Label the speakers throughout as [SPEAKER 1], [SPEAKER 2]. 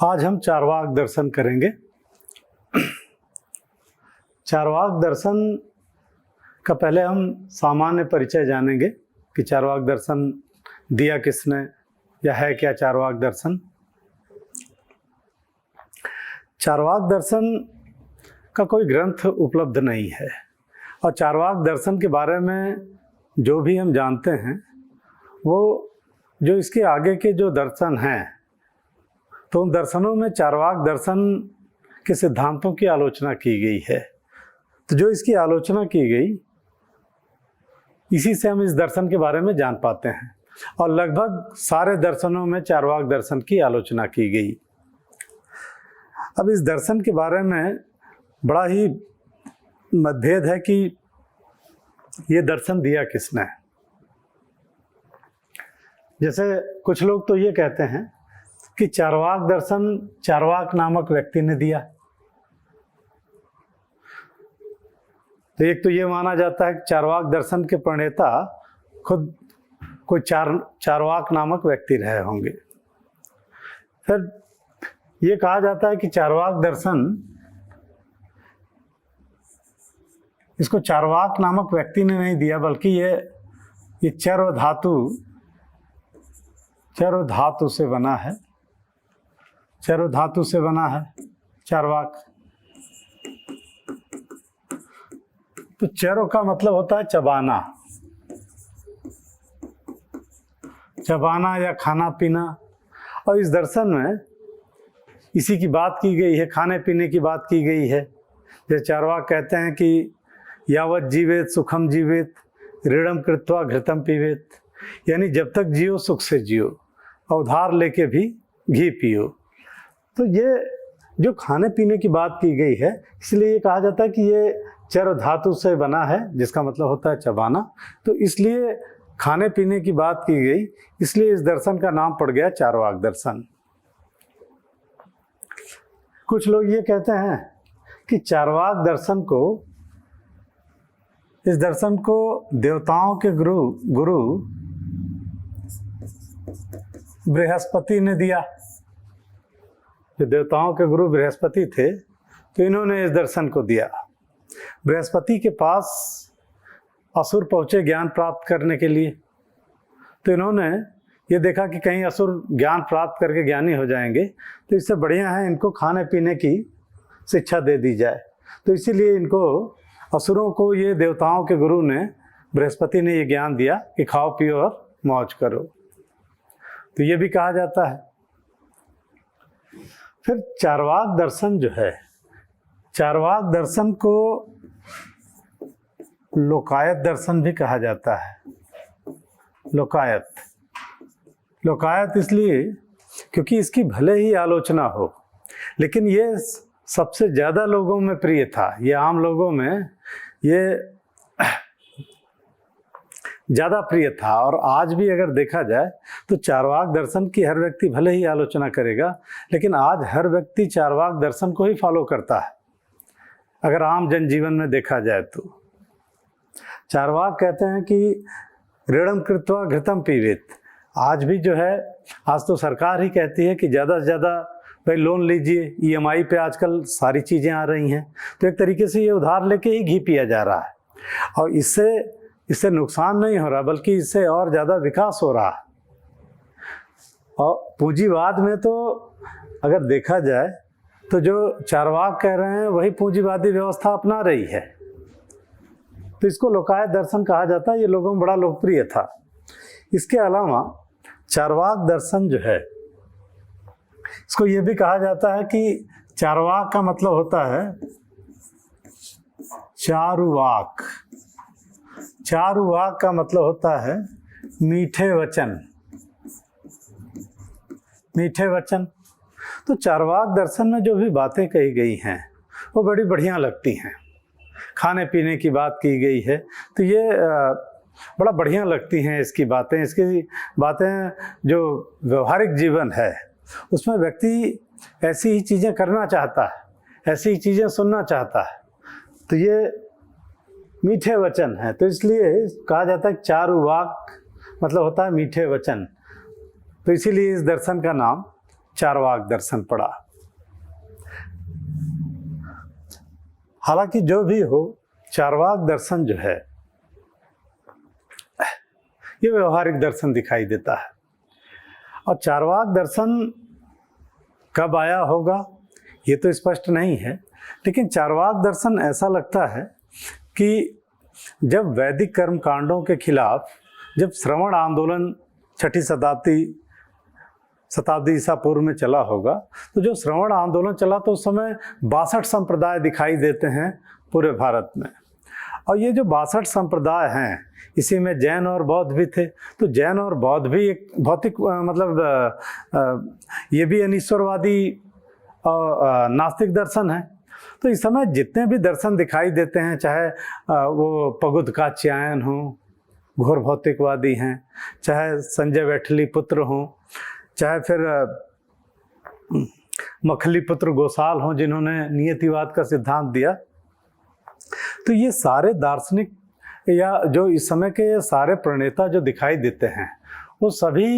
[SPEAKER 1] आज हम चारवाक दर्शन करेंगे। चारवाक दर्शन का पहले हम सामान्य परिचय जानेंगे कि चारवाक दर्शन दिया किसने या है क्या चारवाक दर्शन। चारवाक दर्शन का कोई ग्रंथ उपलब्ध नहीं है और चारवाक दर्शन के बारे में जो भी हम जानते हैं वो जो इसके आगे के जो दर्शन हैं तो उन दर्शनों में चारवाक दर्शन के सिद्धांतों की आलोचना की गई है। तो जो इसकी आलोचना की गई इसी से हम इस दर्शन के बारे में जान पाते हैं और लगभग सारे दर्शनों में चारवाक दर्शन की आलोचना की गई। अब इस दर्शन के बारे में बड़ा ही मतभेद है कि ये दर्शन दिया किसने। जैसे कुछ लोग तो ये कहते हैं कि चारवाक दर्शन चारवाक नामक व्यक्ति ने दिया। तो एक तो ये माना जाता है कि चारवाक दर्शन के प्रणेता खुद कोई चारवाक नामक व्यक्ति रहे होंगे। फिर ये कहा जाता है कि चारवाक दर्शन इसको चारवाक नामक व्यक्ति ने नहीं दिया बल्कि ये चर्व धातु से बना है। चर्व धातु से बना है चारवाक। तो चर्व का मतलब होता है चबाना, चबाना या खाना पीना। और इस दर्शन में इसी की बात की गई है, खाने पीने की बात की गई है। जैसे चारवाक कहते हैं कि यावत जीवेत सुखम जीवेत ऋणम कृत्वा घृतम पीवेत, यानी जब तक जियो सुख से जियो और उधार लेके भी घी पियो। तो ये जो खाने पीने की बात की गई है इसलिए ये कहा जाता है कि ये चर्व धातु से बना है जिसका मतलब होता है चबाना। तो इसलिए खाने पीने की बात की गई, इसलिए इस दर्शन का नाम पड़ गया चारवाक दर्शन। कुछ लोग ये कहते हैं कि चारवाक दर्शन को, इस दर्शन को देवताओं के गुरु बृहस्पति ने दिया। जो देवताओं के गुरु बृहस्पति थे तो इन्होंने इस दर्शन को दिया। बृहस्पति के पास असुर पहुँचे ज्ञान प्राप्त करने के लिए, तो इन्होंने ये देखा कि कहीं असुर ज्ञान प्राप्त करके ज्ञानी हो जाएंगे तो इससे बढ़िया है इनको खाने पीने की शिक्षा दे दी जाए। तो इसीलिए इनको असुरों को ये देवताओं के गुरु ने, बृहस्पति ने ये ज्ञान दिया कि खाओ पियो और मौज करो। तो ये भी कहा जाता है। फिर चारवाक दर्शन जो है, चारवाक दर्शन को लोकायत दर्शन भी कहा जाता है। लोकायत इसलिए क्योंकि इसकी भले ही आलोचना हो लेकिन ये सबसे ज़्यादा लोगों में प्रिय था। ये आम लोगों में ये ज़्यादा प्रिय था। और आज भी अगर देखा जाए तो चारवाक दर्शन की हर व्यक्ति भले ही आलोचना करेगा लेकिन आज हर व्यक्ति चारवाक दर्शन को ही फॉलो करता है। अगर आम जनजीवन में देखा जाए तो चारवाक कहते हैं कि ऋणम कृत्वा घृतम पीवेत। आज भी जो है, आज तो सरकार ही कहती है कि ज़्यादा से ज़्यादा भाई लोन लीजिए, EMI पे आजकल सारी चीज़ें आ रही हैं। तो एक तरीके से ये उधार लेके ही घी पिया जा रहा है और इससे नुकसान नहीं हो रहा बल्कि इससे और ज़्यादा विकास हो रहा है। और पूंजीवाद में तो अगर देखा जाए तो जो चारवाक कह रहे हैं वही पूंजीवादी व्यवस्था अपना रही है। तो इसको लोकायत दर्शन कहा जाता है। ये लोगों में बड़ा लोकप्रिय था। इसके अलावा चारवाक दर्शन जो है इसको ये भी कहा जाता है कि चारवाक का मतलब होता है चारुवाक। चारुवाक का मतलब होता है मीठे वचन, मीठे वचन। तो चारवाक दर्शन में जो भी बातें कही गई हैं वो बड़ी बढ़िया लगती हैं। खाने पीने की बात की गई है तो ये बड़ा बढ़िया लगती हैं इसकी बातें जो व्यवहारिक जीवन है उसमें व्यक्ति ऐसी ही चीज़ें करना चाहता है, ऐसी ही चीज़ें सुनना चाहता है। तो ये मीठे वचन है। तो इसलिए कहा जाता है चारुवाक मतलब होता है मीठे वचन। तो इसीलिए इस दर्शन का नाम चारवाक दर्शन पड़ा। हालांकि जो भी हो, चारवाक दर्शन जो है ये व्यवहारिक दर्शन दिखाई देता है। और चारवाक दर्शन कब आया होगा ये तो स्पष्ट नहीं है, लेकिन चारवाक दर्शन ऐसा लगता है कि जब वैदिक कर्म कांडों के खिलाफ जब श्रवण आंदोलन 6ठी शताब्दी ईसा पूर्व में चला होगा, तो जो श्रवण आंदोलन चला तो उस समय 62 संप्रदाय दिखाई देते हैं पूरे भारत में। और ये जो 62 संप्रदाय हैं, इसी में जैन और बौद्ध भी थे। तो जैन और बौद्ध भी एक भौतिक ये भी अनीश्वरवादी नास्तिक दर्शन है। तो इस समय जितने भी दर्शन दिखाई देते हैं, चाहे वो पगुदकाच्यायन हो, घोर भौतिकवादी हैं, चाहे संजय वैठली पुत्र हों, चाहे फिर मखली पुत्र गोसाल हों जिन्होंने नियतिवाद का सिद्धांत दिया, तो ये सारे दार्शनिक या जो इस समय के सारे प्रणेता जो दिखाई देते हैं वो सभी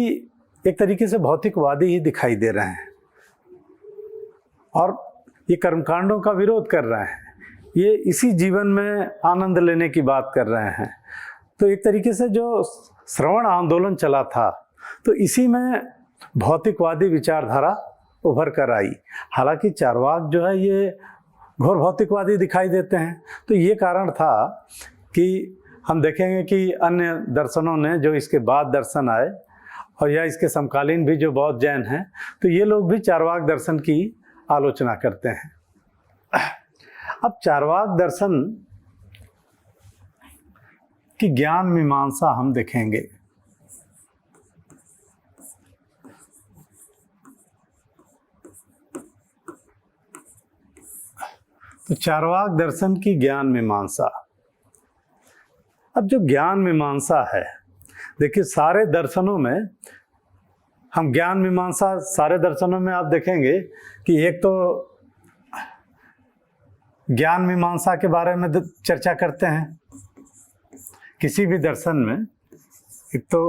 [SPEAKER 1] एक तरीके से भौतिकवादी ही दिखाई दे रहे हैं और ये कर्मकांडों का विरोध कर रहे हैं। ये इसी जीवन में आनंद लेने की बात कर रहे हैं। तो एक तरीके से जो श्रवण आंदोलन चला था, तो इसी में भौतिकवादी विचारधारा उभर कर आई। हालांकि चारवाक जो है ये घोर भौतिकवादी दिखाई देते हैं। तो ये कारण था कि हम देखेंगे कि अन्य दर्शनों ने जो इसके बाद दर्शन आए और या इसके समकालीन भी जो बौद्ध जैन हैं, तो ये लोग भी चारवाक दर्शन की आलोचना करते हैं। अब चारवाक दर्शन की ज्ञान मीमांसा हम देखेंगे। तो चारवाक दर्शन की ज्ञान मीमांसा। अब जो ज्ञान मीमांसा है, देखिए सारे दर्शनों में हम ज्ञान मीमांसा सारे दर्शनों में आप देखेंगे कि एक तो ज्ञान मीमांसा के बारे में चर्चा करते हैं किसी भी दर्शन में। एक तो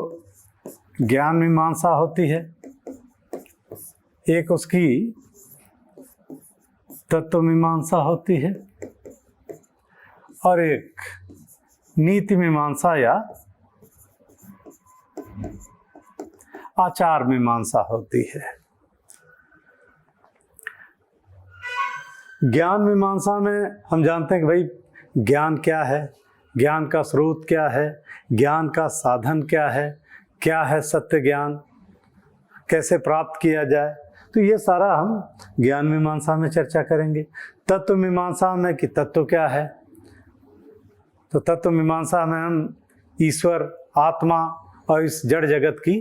[SPEAKER 1] ज्ञान मीमांसा होती है, एक उसकी तत्व मीमांसा होती है और एक नीति मीमांसा या आचार मीमांसा होती है। ज्ञान मीमांसा में हम जानते हैं कि भाई ज्ञान क्या है, ज्ञान का स्रोत क्या है, ज्ञान का साधन क्या है सत्य ज्ञान, कैसे प्राप्त किया जाए। तो ये सारा हम ज्ञान मीमांसा में चर्चा करेंगे। तत्व मीमांसा में कि तत्व क्या है, तो तत्व मीमांसा में हम ईश्वर, आत्मा और इस जड़ जगत की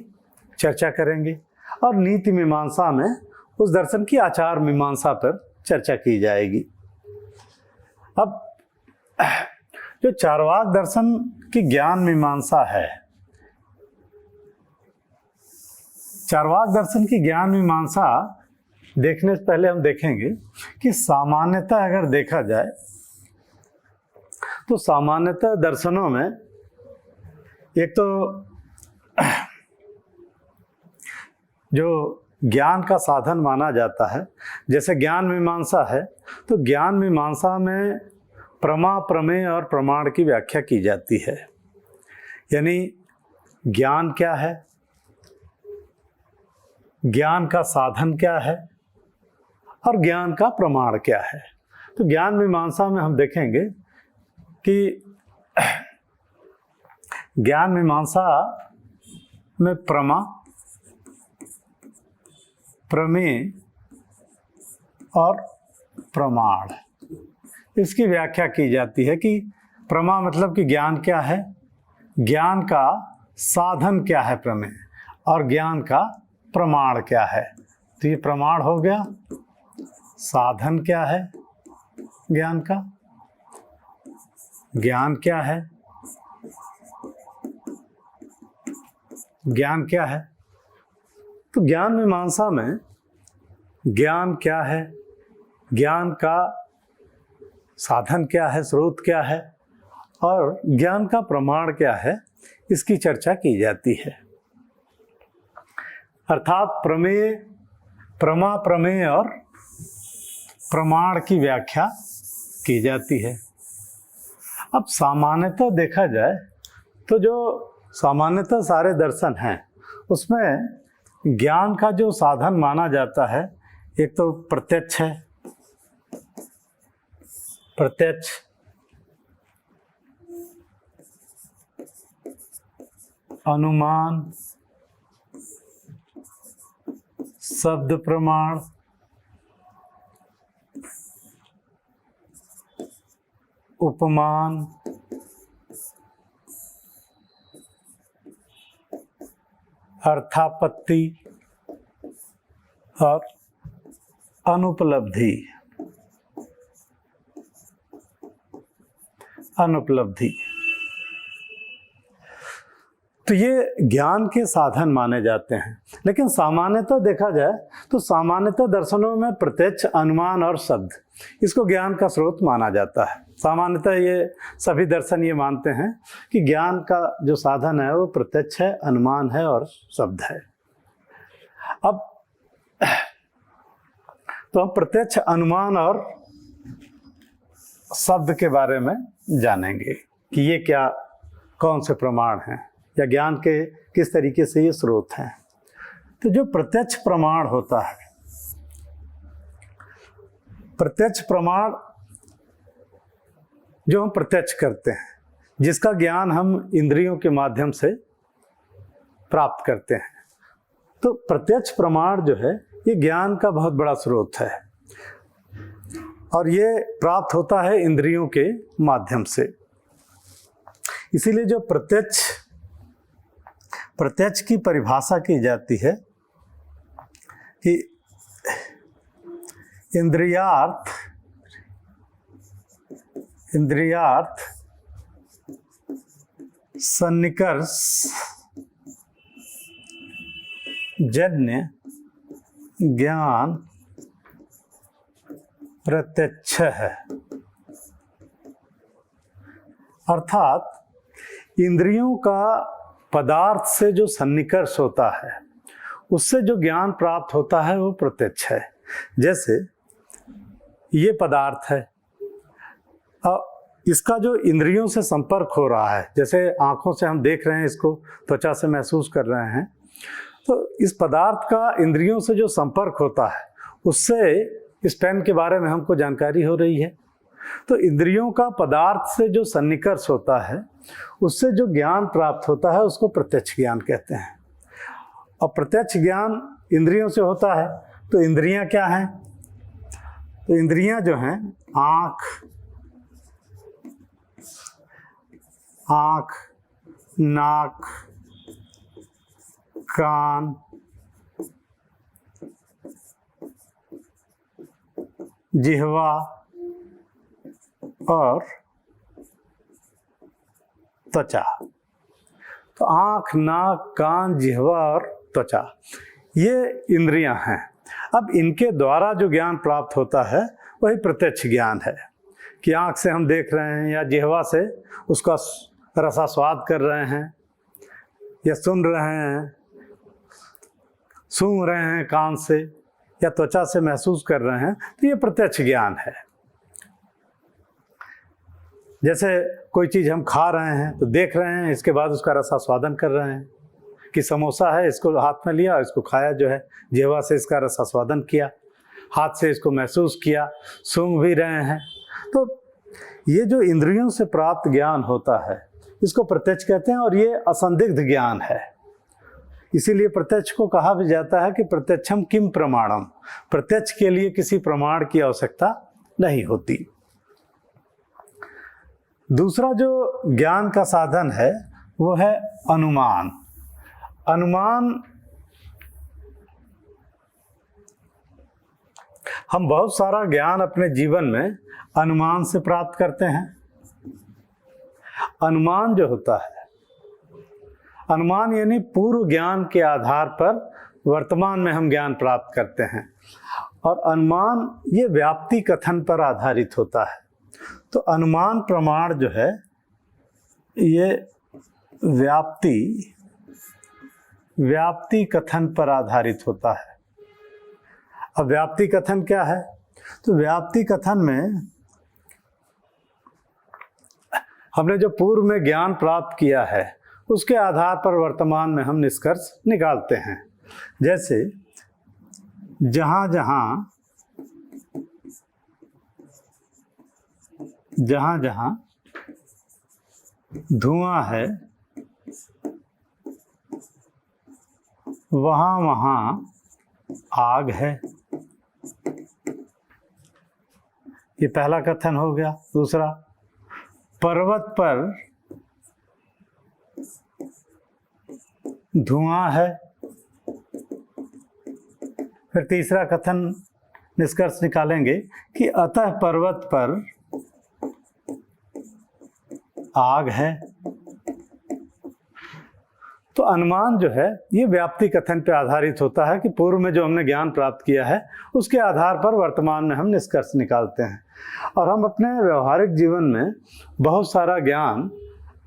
[SPEAKER 1] चर्चा करेंगे। और नीति मीमांसा में उस दर्शन की आचार मीमांसा पर चर्चा की जाएगी। अब जो चारवाक दर्शन की ज्ञान मीमांसा है, चारवाक दर्शन की ज्ञान मीमांसा देखने से पहले हम देखेंगे कि सामान्यतः अगर देखा जाए तो सामान्यतः दर्शनों में एक तो जो ज्ञान का साधन माना जाता है, जैसे ज्ञान मीमांसा है, तो ज्ञान मीमांसा में प्रमा, प्रमेय और प्रमाण की व्याख्या की जाती है। यानी ज्ञान क्या है, ज्ञान का साधन क्या है और ज्ञान का प्रमाण क्या है। तो ज्ञान मीमांसा में हम देखेंगे कि ज्ञान मीमांसा में प्रमा, प्रमेय और प्रमाण इसकी व्याख्या की जाती है कि प्रमा मतलब कि ज्ञान क्या है, ज्ञान का साधन क्या है प्रमेय, और ज्ञान का प्रमाण क्या है। तो ये प्रमाण हो गया, साधन क्या है ज्ञान का, ज्ञान क्या है, ज्ञान क्या है। तो ज्ञान मीमांसा में ज्ञान क्या है, ज्ञान का साधन क्या है, स्रोत क्या है और ज्ञान का प्रमाण क्या है, इसकी चर्चा की जाती है। अर्थात प्रमेय, प्रमा, प्रमेय और प्रमाण की व्याख्या की जाती है। अब सामान्यतः देखा जाए तो जो सामान्यतः सारे दर्शन हैं उसमें ज्ञान का जो साधन माना जाता है, एक तो प्रत्यक्ष है, प्रत्यक्ष, अनुमान, शब्द प्रमाण, उपमान, अर्थापत्ति और अनुपलब्धि। अनुपलब्धि तो ये ज्ञान के साधन माने जाते हैं। लेकिन सामान्यतः देखा जाए तो सामान्यतः दर्शनों में प्रत्यक्ष, अनुमान और शब्द, इसको ज्ञान का स्रोत माना जाता है। सामान्यतः ये सभी दर्शन ये मानते हैं कि ज्ञान का जो साधन है वो प्रत्यक्ष है, अनुमान है और शब्द है। अब तो हम प्रत्यक्ष, अनुमान और शब्द के बारे में जानेंगे कि ये क्या, कौन से प्रमाण हैं या ज्ञान के किस तरीके से ये स्रोत हैं। तो जो प्रत्यक्ष प्रमाण होता है, प्रत्यक्ष प्रमाण जो हम प्रत्यक्ष करते हैं, जिसका ज्ञान हम इंद्रियों के माध्यम से प्राप्त करते हैं, तो प्रत्यक्ष प्रमाण जो है ये ज्ञान का बहुत बड़ा स्रोत है और ये प्राप्त होता है इंद्रियों के माध्यम से। इसीलिए जो प्रत्यक्ष की परिभाषा की जाती है कि इंद्रियार्थ सन्निकर्ष जन्य ज्ञान प्रत्यक्ष है। अर्थात इंद्रियों का पदार्थ से जो सन्निकर्ष होता है, उससे जो ज्ञान प्राप्त होता है वो प्रत्यक्ष है। जैसे ये पदार्थ है, इसका जो इंद्रियों से संपर्क हो रहा है, जैसे आँखों से हम देख रहे हैं इसको, त्वचा से महसूस कर रहे हैं, तो इस पदार्थ का इंद्रियों से जो संपर्क होता है उससे इस पेन के बारे में हमको जानकारी हो रही है। तो इंद्रियों का पदार्थ से जो सन्निकर्ष होता है उससे जो ज्ञान प्राप्त होता है उसको प्रत्यक्ष ज्ञान कहते हैं। और प्रत्यक्ष ज्ञान इंद्रियों से होता है, तो इंद्रियां क्या हैं? तो इंद्रियां जो हैं आँख, नाक, कान, जिह्वा और त्वचा। तो आँख, नाक, कान, जिह्वा और त्वचा, ये इंद्रियां हैं। अब इनके द्वारा जो ज्ञान प्राप्त होता है वही प्रत्यक्ष ज्ञान है कि आँख से हम देख रहे हैं या जिह्वा से उसका रसास्वाद कर रहे हैं या सुन रहे हैं, सूंघ रहे हैं कान से या त्वचा से महसूस कर रहे हैं, तो ये प्रत्यक्ष ज्ञान है। जैसे कोई चीज़ हम खा रहे हैं तो देख रहे हैं, इसके बाद उसका रसास्वादन कर रहे हैं कि समोसा है, इसको हाथ में लिया, इसको खाया, जो है जिह्वा से इसका रसास्वादन किया, हाथ से इसको महसूस किया, सूंघ भी रहे हैं। तो ये जो इंद्रियों से प्राप्त ज्ञान होता है इसको प्रत्यक्ष कहते हैं और ये असंदिग्ध ज्ञान है। इसीलिए प्रत्यक्ष को कहा भी जाता है कि प्रत्यक्षम किम प्रमाणम, प्रत्यक्ष के लिए किसी प्रमाण की आवश्यकता नहीं होती। दूसरा जो ज्ञान का साधन है वो है अनुमान। अनुमान हम बहुत सारा ज्ञान अपने जीवन में अनुमान से प्राप्त करते हैं। अनुमान जो होता है, अनुमान यानी पूर्व ज्ञान के आधार पर वर्तमान में हम ज्ञान प्राप्त करते हैं, और अनुमान ये व्याप्ति कथन पर आधारित होता है। तो अनुमान प्रमाण जो है ये व्याप्ति कथन पर आधारित होता है। अब व्याप्ति कथन क्या है? तो व्याप्ति कथन में हमने जो पूर्व में ज्ञान प्राप्त किया है उसके आधार पर वर्तमान में हम निष्कर्ष निकालते हैं। जैसे जहाँ जहाँ धुआं है वहाँ वहाँ आग है। ये पहला कथन हो गया। दूसरा, पर्वत पर धुआं है। फिर तीसरा कथन निष्कर्ष निकालेंगे कि अतः पर्वत पर आग है। तो अनुमान जो है ये व्याप्ति कथन पर आधारित होता है कि पूर्व में जो हमने ज्ञान प्राप्त किया है उसके आधार पर वर्तमान में हम निष्कर्ष निकालते हैं। और हम अपने व्यवहारिक जीवन में बहुत सारा ज्ञान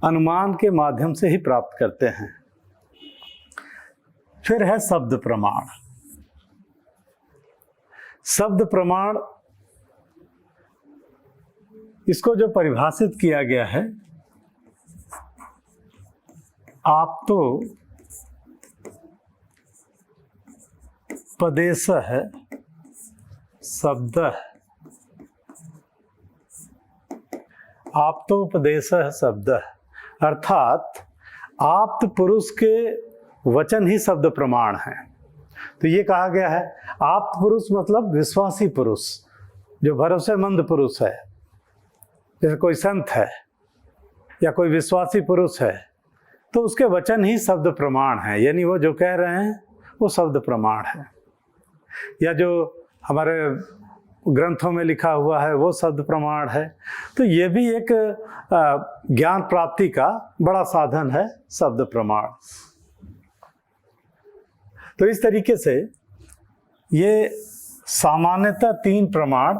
[SPEAKER 1] अनुमान के माध्यम से ही प्राप्त करते हैं। फिर है शब्द प्रमाण। शब्द प्रमाण, इसको जो परिभाषित किया गया है, आप तो पदेशः शब्दः, आप्तोपदेशः शब्दः, अर्थात आप्त पुरुष के वचन ही शब्द प्रमाण है। तो ये कहा गया है आप्त पुरुष मतलब विश्वासी पुरुष, जो भरोसेमंद पुरुष है। जैसे कोई संत है या कोई विश्वासी पुरुष है तो उसके वचन ही शब्द प्रमाण है, यानी वो जो कह रहे हैं वो शब्द प्रमाण है। या जो हमारे ग्रंथों में लिखा हुआ है वो शब्द प्रमाण है। तो ये भी एक ज्ञान प्राप्ति का बड़ा साधन है, शब्द प्रमाण। तो इस तरीके से ये सामान्यतः तीन प्रमाण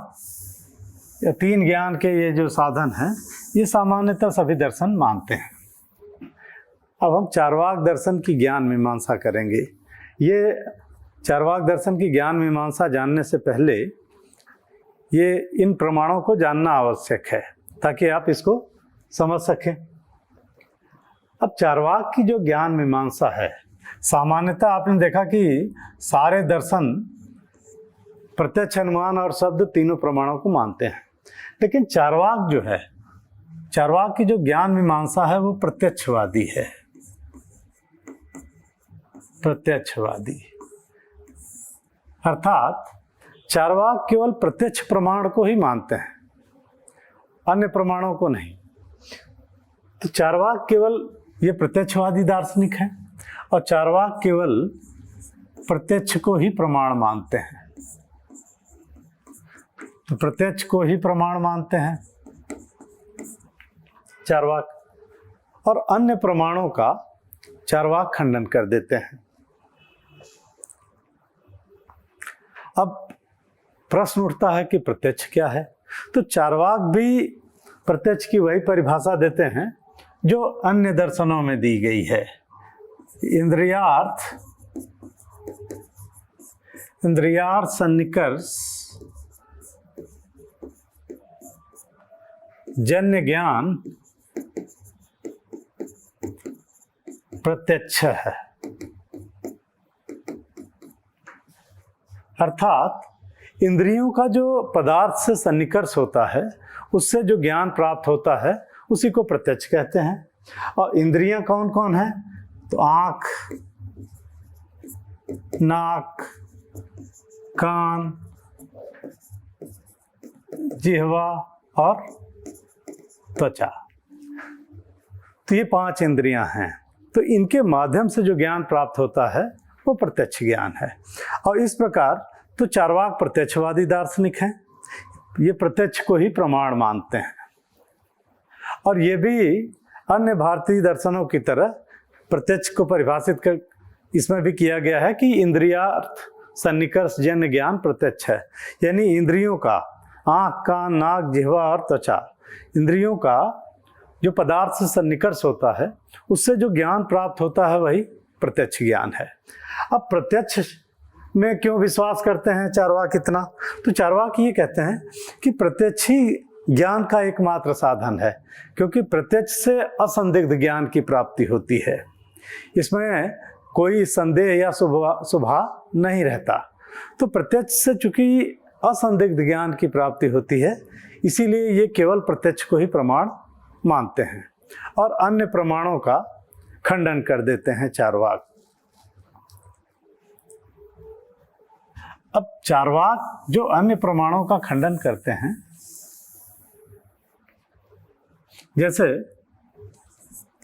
[SPEAKER 1] या तीन ज्ञान के ये जो साधन हैं, ये सामान्यतः सभी दर्शन मानते हैं। अब हम चार्वाक दर्शन की ज्ञान मीमांसा करेंगे। ये चार्वाक दर्शन की ज्ञान मीमांसा जानने से पहले ये इन प्रमाणों को जानना आवश्यक है ताकि आप इसको समझ सकें। अब चार्वाक की जो ज्ञान मीमांसा है, सामान्यतः आपने देखा कि सारे दर्शन प्रत्यक्ष, अनुमान और शब्द तीनों प्रमाणों को मानते हैं। लेकिन चार्वाक जो है, चार्वाक की जो ज्ञान मीमांसा है वो प्रत्यक्षवादी है। प्रत्यक्षवादी अर्थात चार्वाक केवल प्रत्यक्ष प्रमाण को ही मानते हैं, अन्य प्रमाणों को नहीं। तो चार्वाक केवल ये प्रत्यक्षवादी दार्शनिक हैं और चार्वाक केवल प्रत्यक्ष को ही प्रमाण मानते हैं। तो प्रत्यक्ष को ही प्रमाण मानते हैं चार्वाक, और अन्य प्रमाणों का चार्वाक खंडन कर देते हैं। अब प्रश्न उठता है कि प्रत्यक्ष क्या है? तो चार्वाक भी प्रत्यक्ष की वही परिभाषा देते हैं जो अन्य दर्शनों में दी गई है। इंद्रियार्थ सन्निकर्ष जन्य ज्ञान प्रत्यक्ष है। अर्थात इंद्रियों का जो पदार्थ से सन्निकर्ष होता है, उससे जो ज्ञान प्राप्त होता है उसी को प्रत्यक्ष कहते हैं। और इंद्रियां कौन कौन है? तो आँख, नाक, कान, जिह्वा और त्वचा। तो ये 5 इंद्रियां हैं। तो इनके माध्यम से जो ज्ञान प्राप्त होता है वो प्रत्यक्ष ज्ञान है। और इस प्रकार तो चार्वाक प्रत्यक्षवादी दार्शनिक हैं, ये प्रत्यक्ष को ही प्रमाण मानते हैं। और ये भी अन्य भारतीय दर्शनों की तरह प्रत्यक्ष को परिभाषित कर इसमें भी किया गया है कि इंद्रियार्थ सन्निकर्ष जन्य ज्ञान प्रत्यक्ष है। यानी इंद्रियों का, आँख, कान, नाक, जिह्वा और त्वचा, इंद्रियों का जो पदार्थ से सन्निकर्ष होता है उससे जो ज्ञान प्राप्त होता है वही प्रत्यक्ष ज्ञान है। अब प्रत्यक्ष में क्यों विश्वास करते हैं चार्वाक इतना? तो चार्वाक ये कहते हैं कि प्रत्यक्ष ही ज्ञान का एकमात्र साधन है, क्योंकि प्रत्यक्ष से असंदिग्ध ज्ञान की प्राप्ति होती है। इसमें कोई संदेह या शुभा नहीं रहता। तो प्रत्यक्ष से चूंकि असंदिग्ध ज्ञान की प्राप्ति होती है, इसीलिए ये केवल प्रत्यक्ष को ही प्रमाण मानते हैं और अन्य प्रमाणों का खंडन कर देते हैं चार्वाक। अब चार्वाक जो अन्य प्रमाणों का खंडन करते हैं, जैसे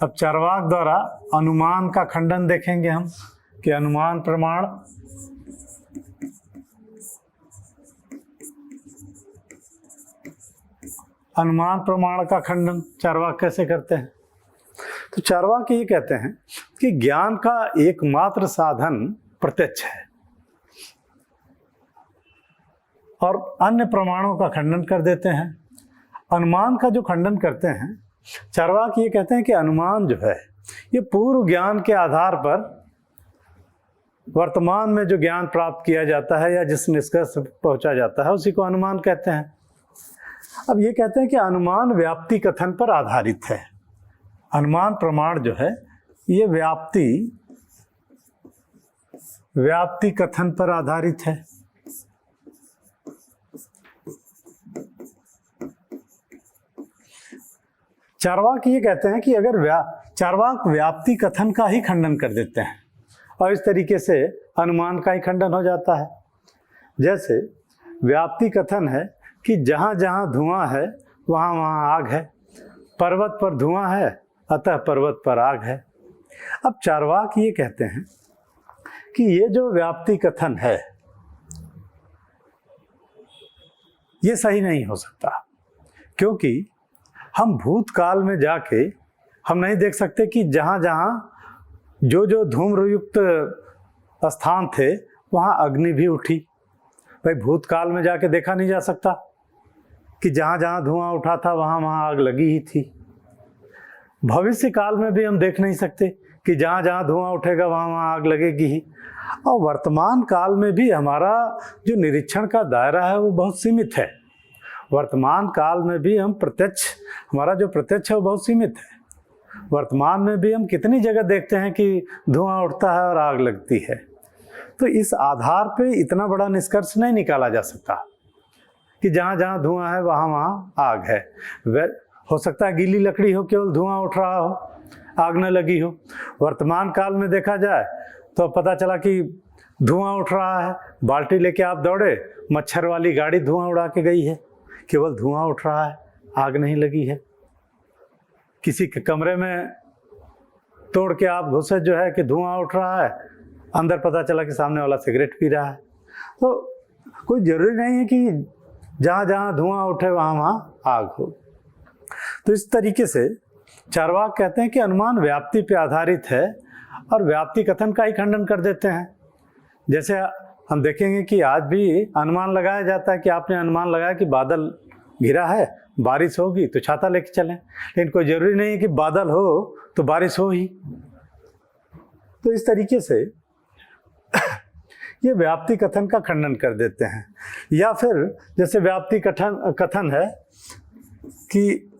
[SPEAKER 1] अब चार्वाक द्वारा अनुमान का खंडन देखेंगे हम कि अनुमान प्रमाण का खंडन चार्वाक कैसे करते हैं? तो चार्वाक ये कहते हैं कि ज्ञान का एकमात्र साधन प्रत्यक्ष है और अन्य प्रमाणों का खंडन कर देते हैं। अनुमान का जो खंडन करते हैं, चार्वाक ये कहते हैं कि अनुमान जो है ये पूर्व ज्ञान के आधार पर वर्तमान में जो ज्ञान प्राप्त किया जाता है या जिस निष्कर्ष पहुंचा जाता है उसी को अनुमान कहते हैं। अब ये कहते हैं कि अनुमान व्याप्ति कथन पर आधारित है। अनुमान प्रमाण जो है ये व्याप्ति कथन पर आधारित है। चार्वाक ये कहते हैं कि अगर चार्वाक व्याप्ति कथन का ही खंडन कर देते हैं और इस तरीके से अनुमान का ही खंडन हो जाता है। जैसे व्याप्ति कथन है कि जहाँ जहाँ धुआं है वहाँ वहाँ आग है, पर्वत पर धुआं है अतः पर्वत पर आग है। अब चार्वाक ये कहते हैं कि ये जो व्याप्ति कथन है ये सही नहीं हो सकता, क्योंकि हम भूतकाल में जाके हम नहीं देख सकते कि जहाँ जहाँ जो धूम्रयुक्त स्थान थे वहाँ अग्नि भी उठी। भाई भूतकाल में जाके देखा नहीं जा सकता कि जहाँ जहाँ धुआं उठा था वहाँ वहाँ आग लगी ही थी। भविष्य काल में भी हम देख नहीं सकते कि जहाँ जहाँ धुआं उठेगा वहाँ वहाँ आग लगेगी ही। और वर्तमान काल में भी हमारा जो निरीक्षण का दायरा है वो बहुत सीमित है। वर्तमान काल में भी हमारा जो प्रत्यक्ष है वो बहुत सीमित है। वर्तमान में भी हम कितनी जगह देखते हैं कि धुआं उठता है और आग लगती है। तो इस आधार पे इतना बड़ा निष्कर्ष नहीं निकाला जा सकता कि जहाँ जहाँ धुआं है वहाँ वहाँ आग है। हो सकता है गीली लकड़ी हो, केवल धुआं उठ रहा हो, आग न लगी हो। वर्तमान काल में देखा जाए तो पता चला कि धुआं उठ रहा है, बाल्टी लेके आप दौड़े, मच्छर वाली गाड़ी धुआं उड़ा के गई है, केवल धुआं उठ रहा है, आग नहीं लगी है। किसी के कमरे में तोड़ के आप घुसे जो है कि धुआं उठ रहा है, अंदर पता चला कि सामने वाला सिगरेट पी रहा है। तो कोई ज़रूरी नहीं है कि जहाँ जहाँ धुआं उठे वहाँ वहाँ आग हो। तो इस तरीके से चार्वाक कहते हैं कि अनुमान व्याप्ति पे आधारित है और व्याप्ति कथन का ही खंडन कर देते हैं। जैसे हम देखेंगे कि आज भी अनुमान लगाया जाता है कि आपने अनुमान लगाया कि बादल घिरा है, बारिश होगी तो छाता लेके चलें, लेकिन कोई ज़रूरी नहीं है कि बादल हो तो बारिश हो ही। तो इस तरीके से ये व्याप्ति कथन का खंडन कर देते हैं। या फिर जैसे व्याप्ति कथन है कि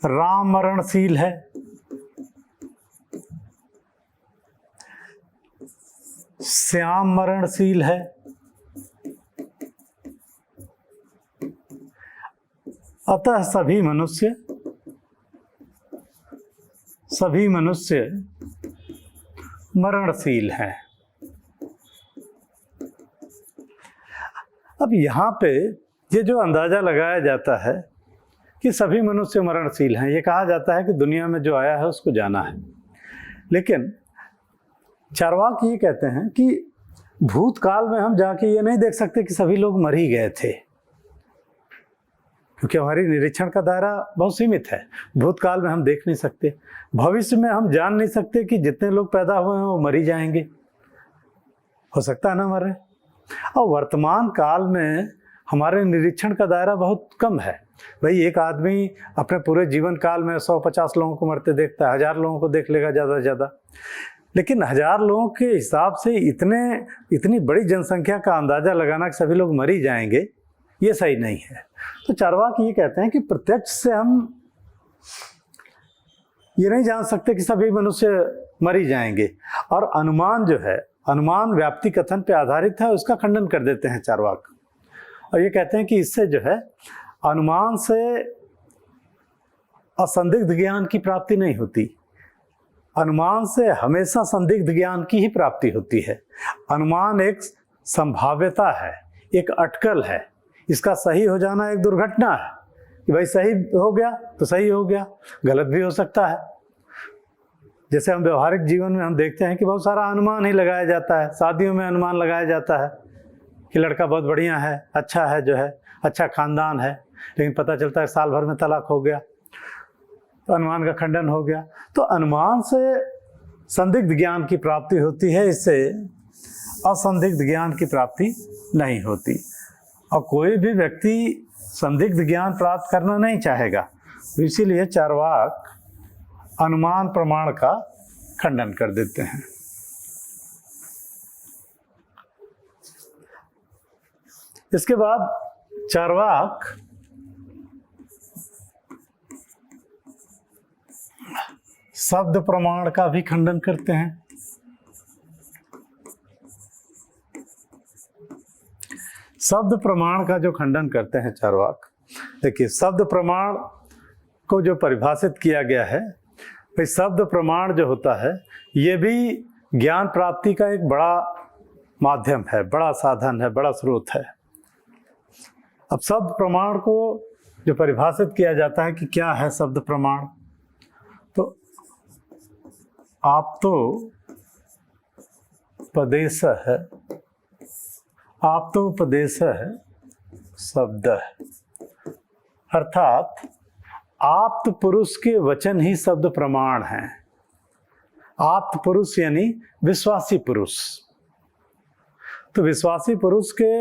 [SPEAKER 1] राम मरणशील है, श्याम मरणशील है, अतः सभी मनुष्य मरणशील हैं। अब यहाँ पे ये जो अंदाज़ा लगाया जाता है कि सभी मनुष्य मरणशील हैं, ये कहा जाता है कि दुनिया में जो आया है उसको जाना है। लेकिन चार्वाक ये कहते हैं कि भूतकाल में हम जाके ये नहीं देख सकते कि सभी लोग मर ही गए थे, क्योंकि हमारी निरीक्षण का दायरा बहुत सीमित है। भूतकाल में हम देख नहीं सकते, भविष्य में हम जान नहीं सकते कि जितने लोग पैदा हुए हैं वो मर ही जाएंगे, हो सकता है ना मरे। और वर्तमान काल में हमारे निरीक्षण का दायरा बहुत कम है। भाई एक आदमी अपने पूरे जीवन काल में 150 लोगों को मरते देखता है, 1000 लोगों को देख लेगा ज़्यादा से ज़्यादा। लेकिन 1000 लोगों के हिसाब से इतनी बड़ी जनसंख्या का अंदाजा लगाना कि सभी लोग मर ही जाएंगे, ये सही नहीं है। तो चार्वाक ये कहते हैं कि प्रत्यक्ष से हम ये नहीं जान सकते कि सभी मनुष्य मर ही जाएंगे, और अनुमान जो है, अनुमान व्याप्ति कथन पे आधारित है, उसका खंडन कर देते हैं चार्वाक। और ये कहते हैं कि इससे जो है अनुमान से असंदिग्ध ज्ञान की प्राप्ति नहीं होती, अनुमान से हमेशा संदिग्ध ज्ञान की ही प्राप्ति होती है। अनुमान एक संभाव्यता है, एक अटकल है, इसका सही हो जाना एक दुर्घटना है कि भाई सही हो गया तो सही हो गया, गलत भी हो सकता है। जैसे हम व्यवहारिक जीवन में हम देखते हैं कि बहुत सारा अनुमान ही लगाया जाता है। शादियों में अनुमान लगाया जाता है कि लड़का बहुत बढ़िया है, अच्छा है, जो है अच्छा खानदान है, लेकिन पता चलता है साल भर में तलाक हो गया, तो अनुमान का खंडन हो गया। तो अनुमान से संदिग्ध ज्ञान की प्राप्ति होती है, इससे असंदिग्ध ज्ञान की प्राप्ति नहीं होती। और कोई भी व्यक्ति संदिग्ध ज्ञान प्राप्त करना नहीं चाहेगा, इसीलिए चार्वाक अनुमान प्रमाण का खंडन कर देते हैं। इसके बाद चार्वाक शब्द प्रमाण का भी खंडन करते हैं। शब्द प्रमाण का जो खंडन करते हैं चार्वाक, देखिए शब्द प्रमाण को जो परिभाषित किया गया है, भाई शब्द प्रमाण जो होता है ये भी ज्ञान प्राप्ति का एक बड़ा माध्यम है, बड़ा साधन है, बड़ा स्रोत है। अब शब्द प्रमाण को जो परिभाषित किया जाता है कि क्या है शब्द प्रमाण, तो आप तो उपदेश है, आप तो उपदेश है शब्द है, अर्थात आप्त पुरुष के वचन ही शब्द प्रमाण हैं। आप्त पुरुष यानी विश्वासी पुरुष, तो विश्वासी पुरुष के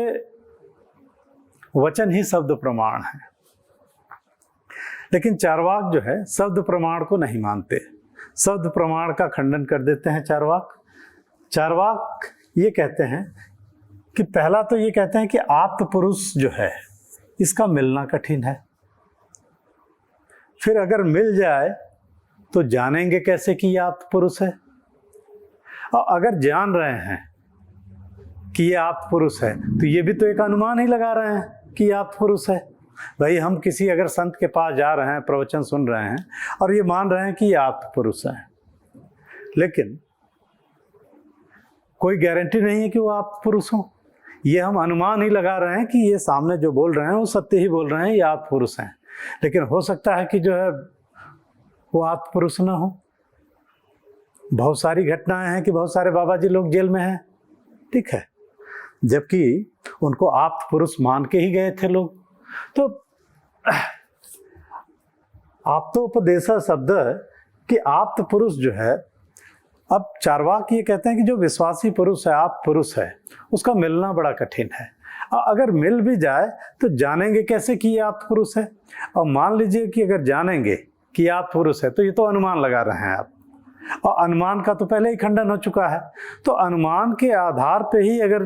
[SPEAKER 1] वचन ही शब्द प्रमाण है। लेकिन चार्वाक जो है शब्द प्रमाण को नहीं मानते, शब्द प्रमाण का खंडन कर देते हैं चार्वाक। चार्वाक ये कहते हैं कि पहला तो ये कहते हैं कि आप्त पुरुष जो है इसका मिलना कठिन है, फिर अगर मिल जाए तो जानेंगे कैसे कि ये आप्त पुरुष है, और अगर जान रहे हैं कि ये आप्त पुरुष है तो ये भी तो एक अनुमान ही लगा रहे हैं कि ये आप्त पुरुष है। भाई हम किसी अगर संत के पास जा रहे हैं, प्रवचन सुन रहे हैं और ये मान रहे हैं कि ये आप्त पुरुष है, लेकिन कोई गारंटी नहीं है कि वो आप्त पुरुष हो। ये हम अनुमान ही लगा रहे हैं कि ये सामने जो बोल रहे हैं वो सत्य ही बोल रहे हैं, ये आप्त पुरुष हैं, लेकिन हो सकता है कि जो है वो आप्त पुरुष ना हो। बहुत सारी घटनाएं हैं कि बहुत सारे बाबा जी लोग जेल में हैं, ठीक है, जबकि उनको आप्त पुरुष मान के ही गए थे लोग। तो आप्तोपदेशा शब्द कि आप्त पुरुष जो है, अब चार्वाक ये कहते हैं कि जो विश्वासी पुरुष है, आप्त पुरुष है, उसका मिलना बड़ा कठिन है। अगर मिल भी जाए तो जानेंगे कैसे कि ये आप्त पुरुष है। और मान लीजिए कि अगर जानेंगे कि आप्त पुरुष है तो ये तो अनुमान लगा रहे हैं आप, और अनुमान का तो पहले ही खंडन हो चुका है। तो अनुमान के आधार पे ही अगर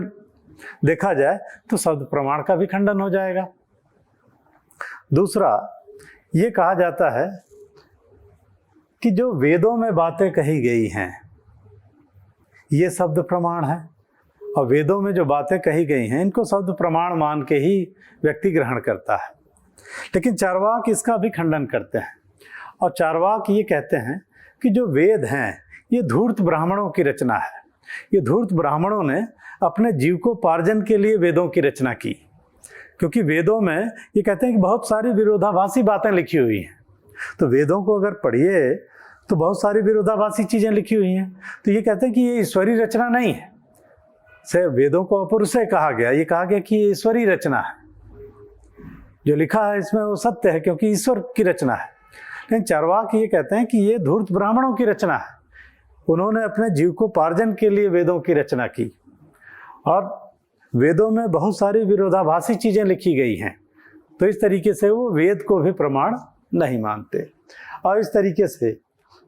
[SPEAKER 1] देखा जाए तो शब्द प्रमाण का भी खंडन हो जाएगा। दूसरा ये कहा जाता है कि जो वेदों में बातें कही गई हैं ये शब्द प्रमाण है, और वेदों में जो बातें कही गई हैं इनको शब्द प्रमाण मान के ही व्यक्ति ग्रहण करता है। लेकिन चार्वाक इसका भी खंडन करते हैं, और चार्वाक ये कहते हैं कि जो वेद हैं ये धूर्त ब्राह्मणों की रचना है। ये धूर्त ब्राह्मणों ने अपने जीविकोपार्जन के लिए वेदों की रचना की, क्योंकि वेदों में ये कहते हैं कि बहुत सारी विरोधाभासी बातें लिखी हुई हैं। तो वेदों को अगर पढ़िए तो बहुत सारी विरोधाभासी चीज़ें लिखी हुई हैं, तो ये कहते हैं कि ये ईश्वरीय रचना नहीं है। से वेदों को अपुरुष से कहा गया, ये कहा गया कि ये ईश्वरीय रचना है, जो लिखा है इसमें वो सत्य है क्योंकि ईश्वर की रचना है। लेकिन चार्वाक ये कहते हैं कि ये धूर्त ब्राह्मणों की रचना है, उन्होंने अपने जीविकोपार्जन के लिए वेदों की रचना की, और वेदों में बहुत सारी विरोधाभासी चीज़ें लिखी गई हैं, तो इस तरीके से वो वेद को भी प्रमाण नहीं मानते। और इस तरीके से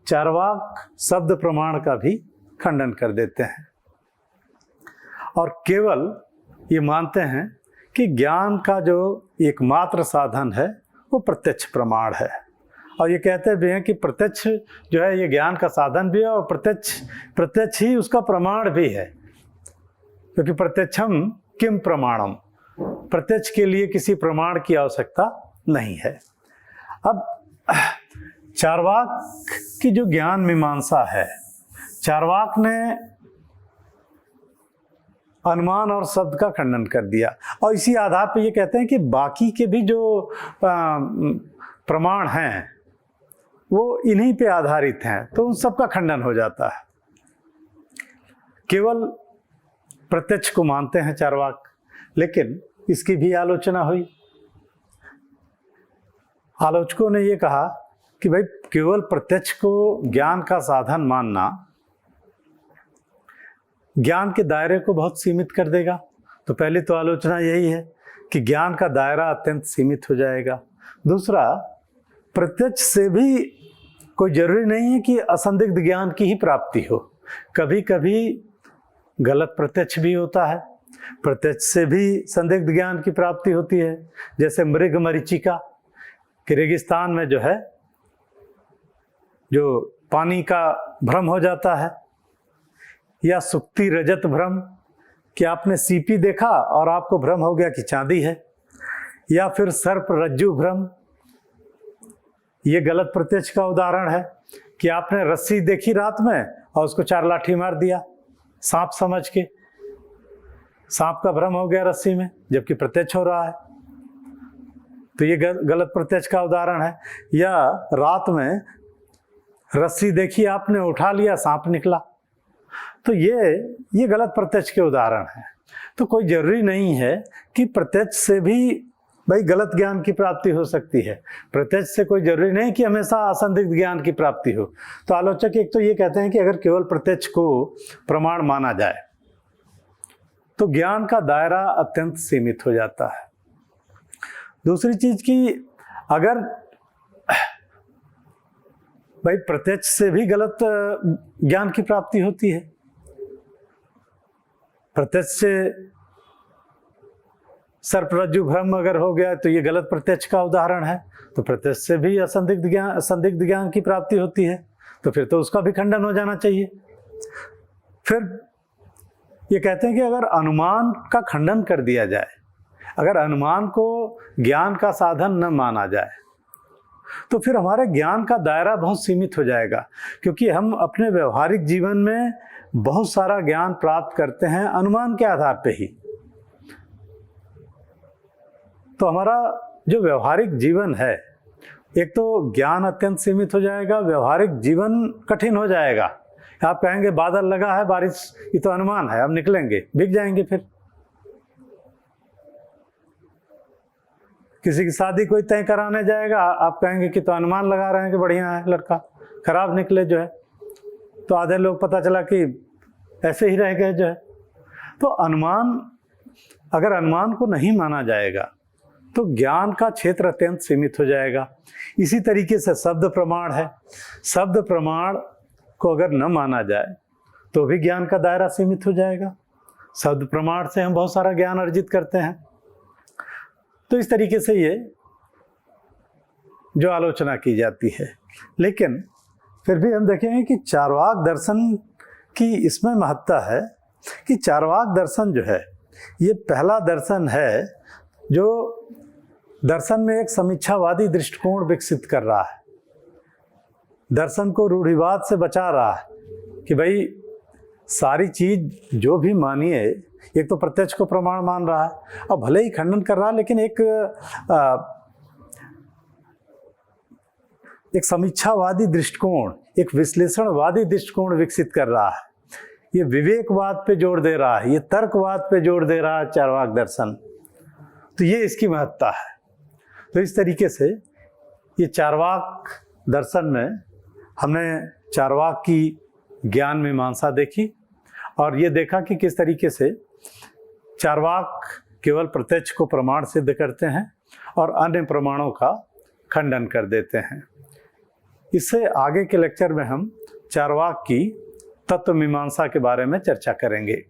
[SPEAKER 1] चार्वाक शब्द प्रमाण का भी खंडन कर देते हैं और केवल ये मानते हैं कि ज्ञान का जो एकमात्र साधन है वो प्रत्यक्ष प्रमाण है। और ये कहते भी हैं कि प्रत्यक्ष जो है ये ज्ञान का साधन भी है और प्रत्यक्ष ही उसका प्रमाण भी है, क्योंकि प्रत्यक्षम किम प्रमाणम, प्रत्यक्ष के लिए किसी प्रमाण की आवश्यकता नहीं है। अब चार्वाक की जो ज्ञान मीमांसा है, चार्वाक ने अनुमान और शब्द का खंडन कर दिया और इसी आधार पर ये कहते हैं कि बाकी के भी जो प्रमाण हैं वो इन्हीं पे आधारित हैं, तो उन सब का खंडन हो जाता है। केवल प्रत्यक्ष को मानते हैं चार्वाक, लेकिन इसकी भी आलोचना हुई। आलोचकों ने ये कहा कि भाई केवल प्रत्यक्ष को ज्ञान का साधन मानना ज्ञान के दायरे को बहुत सीमित कर देगा। तो पहली तो आलोचना यही है कि ज्ञान का दायरा अत्यंत सीमित हो जाएगा। दूसरा, प्रत्यक्ष से भी कोई जरूरी नहीं है कि असंदिग्ध ज्ञान की ही प्राप्ति हो, कभी कभी गलत प्रत्यक्ष भी होता है, प्रत्यक्ष से भी संदिग्ध ज्ञान की प्राप्ति होती है। जैसे मृग मरीचिका कि रेगिस्तान में जो है जो पानी का भ्रम हो जाता है, या सुक्ति रजत भ्रम कि आपने सीपी देखा और आपको भ्रम हो गया कि चांदी है, या फिर सर्प रज्जु भ्रम, ये गलत प्रत्यक्ष का उदाहरण है कि आपने रस्सी देखी रात में और उसको 4 लाठी मार दिया सांप समझ के, सांप का भ्रम हो गया रस्सी में जबकि प्रत्यक्ष हो रहा है, तो ये गलत प्रत्यक्ष का उदाहरण है। या रात में रस्सी देखी आपने, उठा लिया, सांप निकला, तो ये गलत प्रत्यक्ष के उदाहरण हैं। तो कोई जरूरी नहीं है कि प्रत्यक्ष से भी भाई गलत ज्ञान की प्राप्ति हो सकती है, प्रत्यक्ष से कोई जरूरी नहीं कि हमेशा असंदिग्ध ज्ञान की प्राप्ति हो। तो आलोचक एक तो ये कहते हैं कि अगर केवल प्रत्यक्ष को प्रमाण माना जाए तो ज्ञान का दायरा अत्यंत सीमित हो जाता है। दूसरी चीज कि अगर भाई प्रत्यक्ष से भी गलत ज्ञान की प्राप्ति होती है, प्रत्यक्ष से सर्प रज्जु भ्रम अगर हो गया तो ये गलत प्रत्यक्ष का उदाहरण है, तो प्रत्यक्ष से भी संदिग्ध ज्ञान की प्राप्ति होती है, तो फिर तो उसका भी खंडन हो जाना चाहिए। फिर ये कहते हैं कि अगर अनुमान का खंडन कर दिया जाए, अगर अनुमान को ज्ञान का साधन न माना जाए, तो फिर हमारे ज्ञान का दायरा बहुत सीमित हो जाएगा, क्योंकि हम अपने व्यवहारिक जीवन में बहुत सारा ज्ञान प्राप्त करते हैं अनुमान के आधार पे ही। तो हमारा जो व्यवहारिक जीवन है, एक तो ज्ञान अत्यंत सीमित हो जाएगा, व्यवहारिक जीवन कठिन हो जाएगा। आप कहेंगे बादल लगा है, बारिश, ये तो अनुमान है, अब निकलेंगे, भीग जाएंगे। फिर किसी की शादी कोई तय कराने जाएगा, आप कहेंगे कि तो अनुमान लगा रहे हैं कि बढ़िया है लड़का, खराब निकले जो है, तो आधे लोग पता चला कि ऐसे ही रह गए जो है। तो अनुमान, अगर अनुमान को नहीं माना जाएगा तो ज्ञान का क्षेत्र अत्यंत सीमित हो जाएगा। इसी तरीके से शब्द प्रमाण है, शब्द प्रमाण को अगर न माना जाए तो भी ज्ञान का दायरा सीमित हो जाएगा। शब्द प्रमाण से हम बहुत सारा ज्ञान अर्जित करते हैं। तो इस तरीके से ये जो आलोचना की जाती है, लेकिन फिर भी हम देखेंगे कि चार्वाक दर्शन की इसमें महत्ता है कि चार्वाक दर्शन जो है ये पहला दर्शन है जो दर्शन में एक समीक्षावादी दृष्टिकोण विकसित कर रहा है, दर्शन को रूढ़िवाद से बचा रहा है कि भाई सारी चीज जो भी मानिए, एक तो प्रत्यक्ष को प्रमाण मान रहा है और भले ही खंडन कर रहा है, लेकिन एक समीक्षावादी दृष्टिकोण, एक विश्लेषणवादी दृष्टिकोण विकसित कर रहा है। ये विवेकवाद पे जोर दे रहा है, ये तर्कवाद पे जोर दे रहा है चार्वाक दर्शन। तो ये इसकी महत्ता है। तो इस तरीके से ये चार्वाक दर्शन में हमने चार्वाक की ज्ञान मीमांसा देखी और ये देखा कि किस तरीके से चार्वाक केवल प्रत्यक्ष को प्रमाण सिद्ध करते हैं और अन्य प्रमाणों का खंडन कर देते हैं। इससे आगे के लेक्चर में हम चार्वाक की तत्व मीमांसा के बारे में चर्चा करेंगे।